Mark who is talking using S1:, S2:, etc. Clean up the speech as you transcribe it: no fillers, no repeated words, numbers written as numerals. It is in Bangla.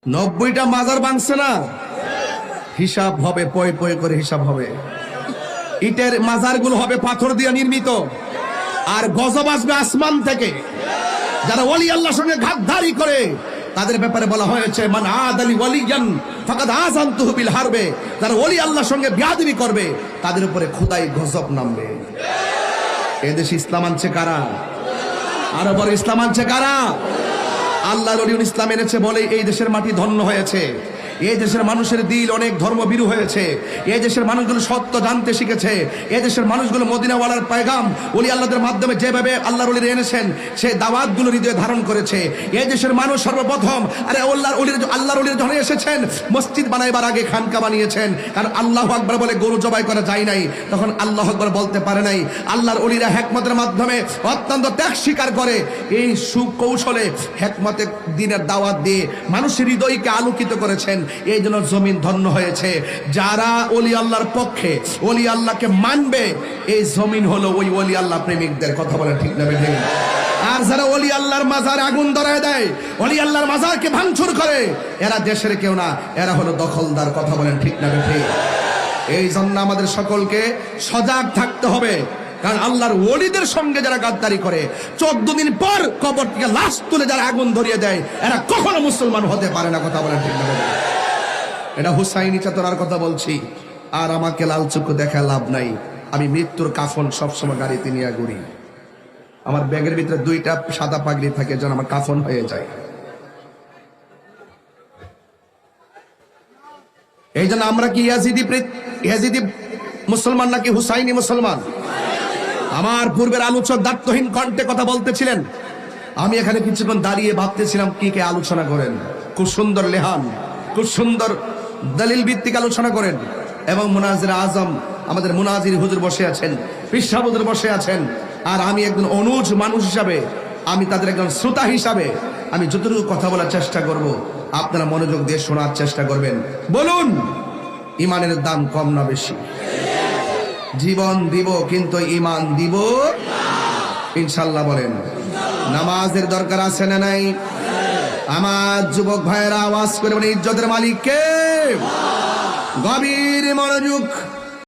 S1: 90টা মাজার ভাঙছে না, হিসাব হবে, পয় পয় করে হিসাব হবে। ইটের মাজারগুলো হবে পাথর দিয়ে নির্মিত, আর গজব আসবে আসমান থেকে। যারা ওলি আল্লাহর সঙ্গে ঘাতধারি করে তাদের ব্যাপারে বলা হয়েছে মান আদালি ওয়ালিয়ান ফাকাদ আযানতুহু বিল হারবে। যারা ওলি আল্লাহর সঙ্গে বিয়াদবি করবে তাদের উপরে খোদাই গজব নামবে। এদেশে ইসলাম আনছে কারা? আরো বড় ইসলাম আনছে কারা? আল্লাহর ওলি ইসলাম এনেছে বলে এই দেশের মাটি ধন্য হয়েছে। এই দেশের মানুষের দিল অনেক ধর্মভীরু হয়েছে। এই দেশের মানুষগুলো সত্য জানতে শিখেছে। এই দেশের মানুষগুলো মদিনাওয়ালার পয়গাম ওলি আল্লাহদের মাধ্যমে যেভাবে আল্লাহর ওলিরা এনেছেন সেই দাওয়াতগুলো হৃদয়ে ধারণ করেছে। এই দেশের মানুষ সর্বপ্রথম আল্লাহর ওলিরা যখন এসেছেন মসজিদ বানাইবার আগে খানকা বানিয়েছেন। কারণ আল্লাহু আকবার বলে গরু জবাই করা যায় নাই, তখন আল্লাহু আকবার বলতে পারে নাই। আল্লাহর ওলিরা হিকমতের মাধ্যমে অত্যন্ত ত্যাগ স্বীকার করে এই সুকৌশলে হিকমতে দ্বীনের দাওয়াত দিয়ে মানুষের হৃদয়কে আলোকিত করেছেন। এই জন্য জমিন ধন্য হয়েছে। যারা ওলি আল্লাহর পক্ষে ওলি আল্লাহকে মানবে এই জমিন হলো ওই ওলি আল্লাহ প্রেমিকদের। কথা বলে ঠিক না বেঠিক? আর যারা ওলি আল্লাহর মাজারে আগুন ধরায় দেয়, ওলি আল্লাহর মাজারকে ভাঙচুর করে, এরা দেশের কেউ না, এরা হলো দখলদার। কথা বলেন ঠিক না বেঠিক? এই জন্য আমাদের সকলকে সজাগ থাকতে হবে। কারণ আল্লাহর ওলিদের সঙ্গে যারা গাদ্দারি করে 14 দিন পর কবর থেকে লাশ তুলে যারা আগুন ধরিয়ে দেয়, এরা কখনো মুসলমান হতে পারে না। কথা বলেন ঠিক না বেঠিক? এটা হুসাইনি চেতনার কথা বলছি। আর আমাকে লাল চক্ষু দেখা লাভ নাই। আমি মৃত্যুর কাফন সবসময় গাড়িতে নিয়ে ঘুরি। আমার ব্যাগের ভিতরে 2টা সাদা পাগড়ি থাকে, যেন আমার কাফন হয়ে যায়। এই জন্য আমরা কি ইয়াজিদি মুসলমান নাকি হুসাইনি মুসলমান? আমার পূর্বের আলোচক দায়িত্বহীন কণ্ঠে কথা বলতেছিলেন। আমি এখানে কিছুক্ষণ দাঁড়িয়ে ভাবতেছিলাম কি কে আলোচনা করেন। খুব সুন্দর লেহান, খুব সুন্দর দলিল ভিত্তিক আলোচনা করেন। এবং মুনাজির আজম আমাদের মুনাজির হুজুর বসে আছেন, পিশাব হুজুর বসে আছেন। আর আমি একজন অনুজ মানুষ হিসাবে, আমি তাদের একজন শ্রোতা হিসাবে আমি যতটুকু কথা বলার চেষ্টা করব, আপনারা মনোযোগ দিয়ে শোনার চেষ্টা করবেন। বলুন, ইমানের দাম কম না বেশি? জীবন দিব কিন্তু ইমান দিব ইনশাল্লাহ। বলেন, নামাজের দরকার আছে না নাই? আমার যুবক ভাইয়েরা আওয়াজ করে বলে, ইজ্জতের মালিক কে? গভীর মনোযোগ।